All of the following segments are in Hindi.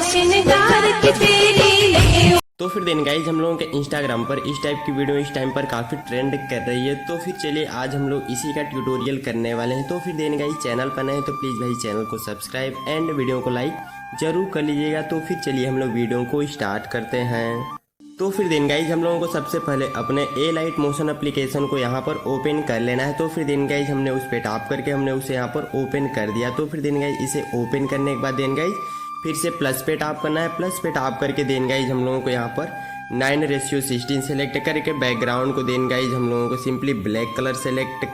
श्रृंगार की तेरी ले। तो फिर देन गाइज हम लोगों के इंस्टाग्राम पर इस टाइप की वीडियो इस टाइम पर काफ़ी ट्रेंड कर रही है। तो फिर चलिए आज हम लोग इसी का ट्यूटोरियल करने वाले हैं। तो फिर देन गाइज चैनल पर नए हैं तो प्लीज़ भाई चैनल को सब्सक्राइब एंड वीडियो को लाइक जरूर कर लीजिएगा। तो फिर चलिए हम लोग वीडियो को स्टार्ट करते हैं। तो फिर देन गाइज हम लोगों को सबसे पहले अपने ए लाइट मोशन एप्लीकेशन को यहाँ पर ओपन कर लेना है। तो फिर देन गाइज हमने उस पर टैप करके हमने उसे यहाँ पर ओपन कर दिया। तो फिर देन गाइज इसे ओपन करने के बाद देन गाइज फिर से प्लस पे टैप करना है। प्लस पे टैप करके देन गाइज हम लोगों को यहाँ पर 9:16 सेलेक्ट करके बैकग्राउंड को देन गाइज हम लोगों को सिंपली ब्लैक कलर सेलेक्ट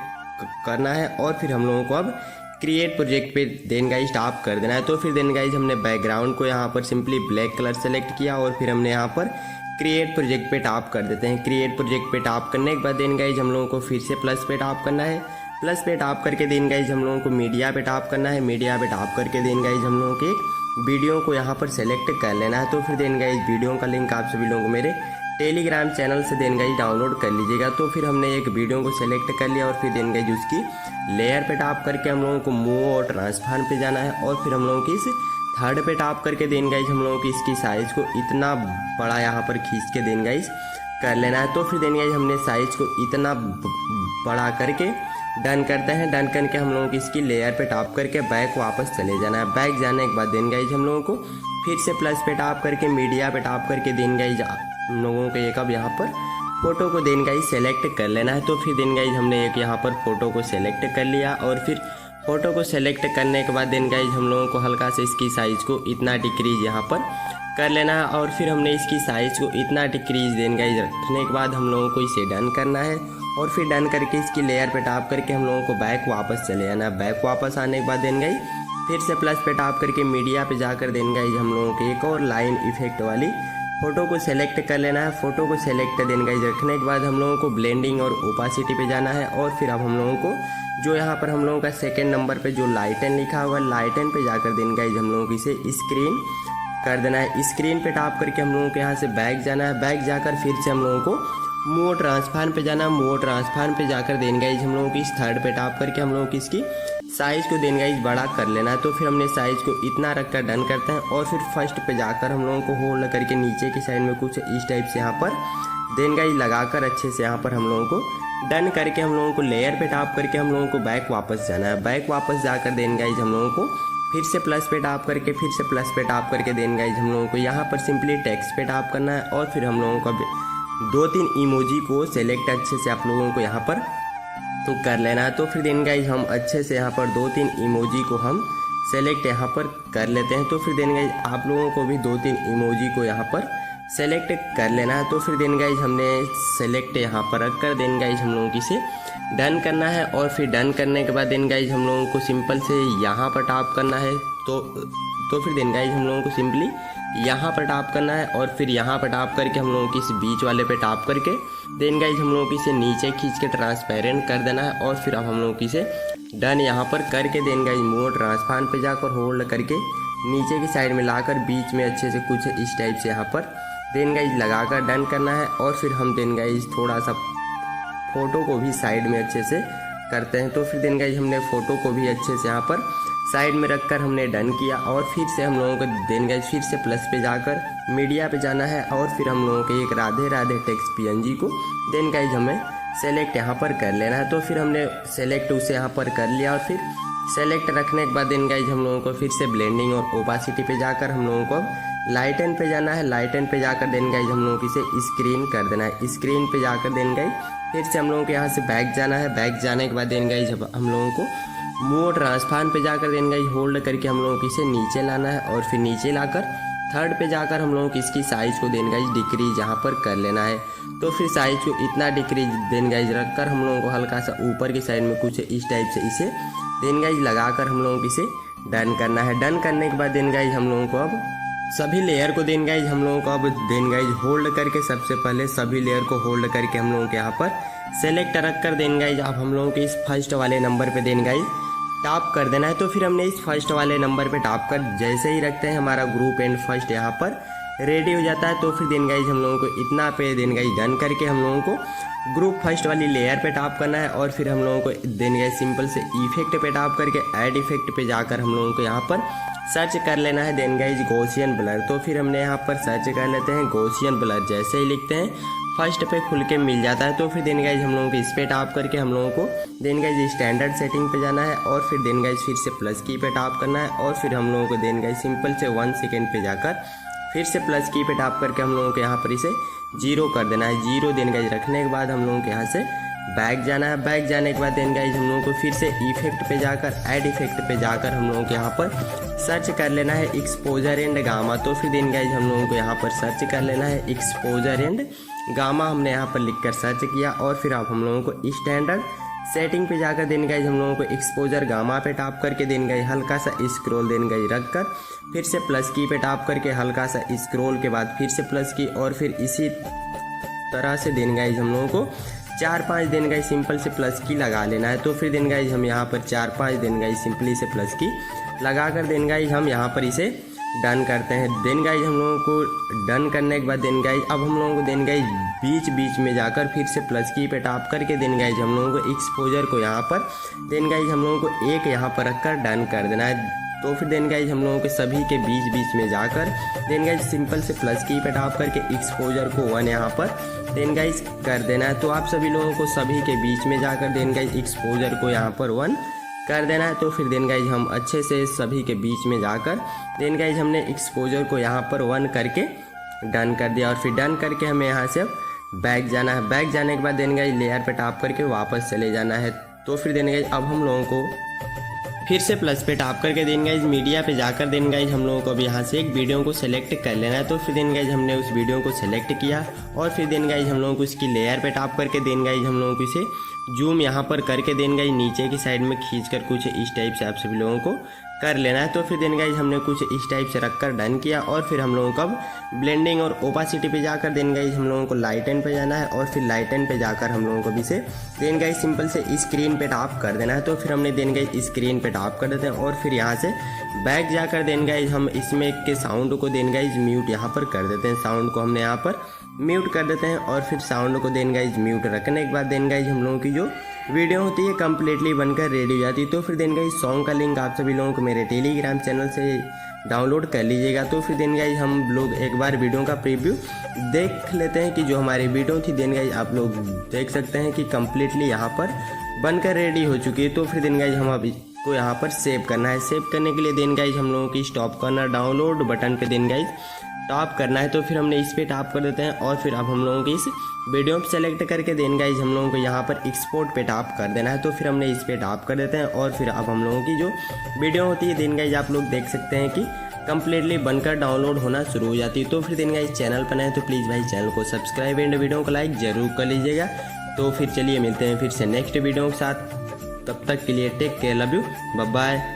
करना है और फिर हम लोगों को अब क्रिएट प्रोजेक्ट पे देन गाइज टैप कर देना है। तो फिर देन गाइज हमने बैकग्राउंड को यहाँ पर सिंपली ब्लैक कलर सेलेक्ट किया और फिर हमने यहाँ पर क्रिएट प्रोजेक्ट पे टैप कर देते हैं। क्रिएट प्रोजेक्ट पे टैप करने के बाद देन गाइज हम लोगों को फिर से प्लस पे टैप करना है। प्लस पे टैप करके देन गाइज हम लोगों को मीडिया पे टैप करना है। मीडिया पे टैप करके देन गाइज हम लोगों के एक वीडियो को यहाँ पर सेलेक्ट कर लेना है। तो फिर देन गाइज वीडियो का लिंक आप सभी लोगों को मेरे टेलीग्राम चैनल से देन गाइज डाउनलोड कर लीजिएगा। तो फिर हमने एक वीडियो को सेलेक्ट कर लिया और फिर देन गाइज उसकी लेयर पे टैप करके हम लोगों को मूव और ट्रांसफॉर्म पे जाना है और फिर हम लोगों की इस थर्ड पे टैप करके देन गाइज हम लोगों की इसकी साइज को इतना बड़ा यहाँ पर खींच के देन गाइज कर लेना है। तो फिर देन गाइज हमने साइज को इतना बड़ा करके डन करते हैं। डन करके हम लोगों की इसकी लेयर पे टैप करके बैक वापस चले जाना है। बैक जाने के बाद देन गाइज हम लोगों को फिर से प्लस पे टैप करके मीडिया पे टैप करके देन गाइज हम लोगों को एक अब यहाँ पर फोटो को देन गाइज सेलेक्ट कर लेना है। तो फिर देन गाइज हमने एक यहाँ पर फोटो को सेलेक्ट कर लिया और फिर फोटो को सेलेक्ट करने के बाद देन गाइज हम लोगों को हल्का से इसकी साइज को इतना डिक्रीज यहाँ पर कर लेना है और फिर हमने इसकी साइज को इतना डिक्रीज देन गाइज रखने के बाद हम लोगों को इसे डन करना है और फिर डन करके इसकी लेयर पे टैप करके हम लोगों को बैक वापस चले जाना है। बैक वापस आने के बाद देन गाइज फिर से प्लस पे टैप करके मीडिया पे जाकर देन गाइज हम लोगों के एक और लाइन इफेक्ट वाली फोटो को सेलेक्ट कर लेना है। फोटो को सेलेक्ट देन गाइज रखने के बाद हम लोगों को ब्लेंडिंग और ओपासिटी पे जाना है और फिर अब हम लोगों को जो यहाँ पर हम लोगों का सेकंड नंबर पे जो लाइटन लिखा हुआ है लाइटन पे जाकर देन गाइज हम लोगों को इसे स्क्रीन कर देना है। स्क्रीन पे टैप करके हम लोगों को यहाँ से बैक जाना है। बैक जाकर फिर से हम लोगों को मूव ट्रांसफॉर्म पे जाना है। मूव ट्रांसफॉर्म पे जाकर देन गाइज हम लोगों की इस थर्ड पे टैप करके हम लोगों की इसकी साइज को देन गाइज बड़ा कर लेना है। तो फिर हमने साइज को इतना रखकर डन करते हैं और फिर फर्स्ट पे जाकर हम लोगों को होल्ड करके नीचे की साइड में कुछ इस टाइप से यहाँ पर देन गाइज लगाकर अच्छे से यहाँ पर हम लोगों को डन करके हम लोगों को लेयर पे टैप करके हम लोगों को बैक वापस जाना है। बैक वापस जाकर देन गाइज हम लोगों को फिर से प्लस पे टैप करके फिर से प्लस पे टैप करके देन गाइज हम लोगों को यहाँ पर सिंपली टेक्स्ट पे टैप करना है और फिर हम लोगों को 2-3 इमोजी को सेलेक्ट अच्छे से आप लोगों को यहाँ पर तो कर लेना है। तो फिर देन गाइज हम अच्छे से यहाँ पर 2-3 इमोजी को हम सेलेक्ट यहाँ पर कर लेते हैं। तो फिर देन गाइज आप लोगों को भी 2-3 इमोजी को यहाँ पर सेलेक्ट कर लेना है। तो फिर देन गाइज हमने सेलेक्ट यहाँ पर रख कर देन गाइज हम लोगों की से डन करना है और फिर डन करने के बाद देन गाइज हम लोगों को सिंपल से यहाँ पर टैप करना है। तो फिर देन गाइज हम लोगों को सिंपली यहाँ पर टैप करना है और फिर यहाँ पर टैप करके हम लोगों की इस बीच वाले पे टैप करके देन गाइज हम लोगों की इसे नीचे खींच के ट्रांसपेरेंट कर देना है और फिर अब हम लोगों की इसे डन यहाँ पर करके देन गाइज मूव ट्रांसफॉर्म पे जाकर होल्ड करके नीचे की साइड में लाकर बीच में अच्छे से कुछ इस टाइप से यहाँ पर देन गाइज लगाकर डन करना है और फिर हम देन गाइज थोड़ा सा फोटो को भी साइड में अच्छे से करते हैं। तो फिर देन गाइज हमने फोटो को भी अच्छे से यहाँ पर साइड में रखकर हमने डन किया और फिर से हम लोगों को देन गाइज फिर से प्लस पे जाकर मीडिया पे जाना है और फिर हम लोगों के एक राधे राधे टेक्स्ट PNG को देन गाइज हमें सेलेक्ट यहाँ पर कर लेना है। तो फिर हमने सेलेक्ट उसे यहाँ पर कर लिया और फिर सेलेक्ट रखने के बाद देन गाइज हम लोगों को फिर से ब्लेंडिंग और ओपासिटी पे जाकर हम लोगों को लाइटन पे जाना है। लाइटन पे जाकर देन गाइज हम लोगों को इसे स्क्रीन कर देना है। स्क्रीन पे जाकर देन गाइज फिर से हम लोगों को यहाँ से बैक जाना है। बैक जाने के बाद देन गाइज हम लोगों को मूव ट्रांसफॉर्म पे जाकर देन गाइज होल्ड करके हम लोगों को इसे नीचे लाना है और फिर नीचे लाकर थर्ड पे जाकर हम लोगों को इसकी साइज को देन गाइज डिक्रीज यहाँ पर कर लेना है। तो फिर साइज को इतना डिक्रीज देन गाइज रखकर हम लोगों को हल्का सा ऊपर की साइड में कुछ इस टाइप से इसे देन गाइज लगाकर हम लोगों को इसे डन करना है। डन करने के बाद देन गाइज हम लोगों को अब सभी लेयर को देन गाइज हम लोगों को अब देन गाइज होल्ड करके सबसे पहले सभी लेयर को होल्ड करके हम लोगों के यहाँ पर सेलेक्ट रख कर देन गाइज अब हम लोगों के इस फर्स्ट वाले नंबर पे देन गाइज टैप कर देना है। तो फिर हमने इस फर्स्ट वाले नंबर पे टैप कर जैसे ही रखते हैं हमारा ग्रुप एंड फर्स्ट यहाँ पर रेडी हो जाता है। तो फिर देन गाइज हम लोगों को इतना पे देन गाइज डन करके हम लोगों को ग्रुप फर्स्ट वाली लेयर पे टैप करना है और फिर हम लोगों को देन गाइज सिंपल से इफेक्ट पे टैप करके ऐड इफेक्ट पे जाकर हम लोगों को यहाँ पर सर्च कर लेना है देन गाइज गॉसियन ब्लर। तो फिर हमने यहाँ पर सर्च कर लेते हैं गॉसियन ब्लर। जैसे ही लिखते हैं फर्स्ट पे खुल के मिल जाता है। तो फिर देन गाइज हम लोगों को इस पे टैप करके हम लोगों को देन गाइज स्टैंडर्ड सेटिंग पे जाना है और फिर देन गाइज फिर से प्लस की पे टैप करना है और फिर हम लोगों को देन गाइज सिंपल से 1 सेकेंड पे जाकर फिर से प्लस की पे टैप करके हम लोगों को यहाँ पर इसे 0 कर देना है। 0 देन गाइज रखने के बाद हम लोगों को यहाँ से बैक जाना है। बैक जाने के बाद देन गाइज हम लोगों को फिर से इफेक्ट पे जाकर ऐड इफेक्ट पे जाकर हम लोगों को यहाँ पर सर्च कर लेना है एक्सपोजर एंड गामा। तो फिर देन गाइज हम लोगों को यहाँ पर सर्च कर लेना है एक्सपोजर एंड गामा। हमने यहाँ पर लिखकर सर्च किया और फिर अब हम लोगों को स्टैंडर्ड सेटिंग पे जाकर देन गाइज हम लोगों को एक्सपोजर गामा पे टैप करके देन गाइज हल्का सा स्क्रॉल देन गाइज रख कर फिर से प्लस की पे टैप करके हल्का सा स्क्रॉल के बाद फिर से प्लस की और फिर इसी तरह से देन गाइज हम लोगों को 4-5 दिन गाइज सिंपल से प्लस की लगा लेना है। तो फिर देन गाइज हम यहाँ पर 4-5 दिन गाइज सिंपली से प्लस की लगा कर देन गाइज हम यहाँ पर इसे डन करते हैं। देन गाइज हम लोगों को डन करने के बाद देन गाइज अब हम लोगों को देन गाइज बीच बीच में जाकर फिर से प्लस की पे टैप करके देन गाइज हम लोगों को एक्सपोजर को यहाँ पर देन गाइज हम लोगों को 1 यहाँ पर रखकर डन कर देना है। तो फिर देन गाइज हम लोगों के सभी के बीच बीच में जाकर देन गाइज सिंपल से प्लस की पे टैप करके एक्सपोजर को 1 यहाँ पर देन गाइज कर देना है। तो आप सभी लोगों को सभी के बीच में जाकर देन गाइज एक्सपोजर को यहाँ पर 1 कर देना है। तो फिर देन गाइज हम अच्छे से सभी के बीच में जाकर देन गाइज हमने एक्सपोजर को यहाँ पर 1 करके डन कर दिया और फिर डन करके हमें यहाँ से अब बैक जाना है। बैक जाने के बाद देन गाइज लेयर पे टैप करके वापस चले जाना है। तो फिर देन गाइज अब हम लोगों को फिर से प्लस पे टैप करके देन गाइज मीडिया पे जाकर देन गाइज हम लोगों को अब यहाँ से एक वीडियो को सेलेक्ट कर लेना है। तो फिर देन गाइज हमने उस वीडियो को सेलेक्ट किया और फिर देन गाइज हम लोगों को इसकी लेयर पे टैप करके देन गाइज हम लोगों को इसे जूम यहाँ पर करके देन गाइज नीचे की साइड में खींच कर कुछ इस टाइप से आप सभी लोगों को कर लेना है। तो फिर देन गाइज हमने कुछ इस टाइप से रखकर डन किया और फिर हम लोगों को अब ब्लेंडिंग और ओपासिटी पे जाकर देन गाइज हम लोगों को लाइटन पे जाना है और फिर लाइटन पे जाकर हम लोगों को भी से देन गाइज सिंपल से स्क्रीन पे टैप कर देना है। तो फिर हमने देन गाइज स्क्रीन पे टैप कर देते हैं और फिर यहाँ से बैक जाकर देन गाइज हम इसमें के साउंड को देन गाइज म्यूट यहाँ पर कर देते हैं। साउंड को हमने यहाँ पर म्यूट कर देते हैं और फिर साउंड को देन गाइज म्यूट रखने के बाद देन गाइज हम लोगों की जो वीडियो होती है कम्प्लीटली बनकर रेडी हो जाती है। तो फिर देन गाइज सॉन्ग का लिंक आप सभी लोगों को मेरे टेलीग्राम चैनल से डाउनलोड कर लीजिएगा। तो फिर देन गाइज हम लोग एक बार वीडियो का प्रीव्यू देख लेते हैं कि जो हमारी वीडियो थी देन गाइज आप लोग देख सकते हैं कि कम्प्लीटली यहाँ पर बनकर रेडी हो चुकी है। तो फिर देन गाइज हम अब को यहाँ पर सेव करना है। सेव करने के लिए देन गाइज हम लोगों की स्टॉप करना डाउनलोड बटन पे देन गाइज टैप करना है। तो फिर हमने इस पे टैप कर देते हैं और फिर अब हम लोगों की इस वीडियो को सेलेक्ट करके देन गाइज हम लोगों को यहाँ पर एक्सपोर्ट पे टैप कर देना है। तो फिर हमने इस पे टैप कर देते हैं और फिर अब हम लोगों की जो वीडियो होती है देन गाइज आप लोग देख सकते हैं कि कम्प्लीटली बनकर डाउनलोड होना शुरू हो जाती है। तो फिर देन गाइज चैनल पर नए तो प्लीज़ भाई चैनल को सब्सक्राइब एंड वीडियो को लाइक जरूर कर लीजिएगा। तो फिर चलिए मिलते हैं फिर से नेक्स्ट वीडियो के साथ। तब तक के लिए take care, love you, bye bye.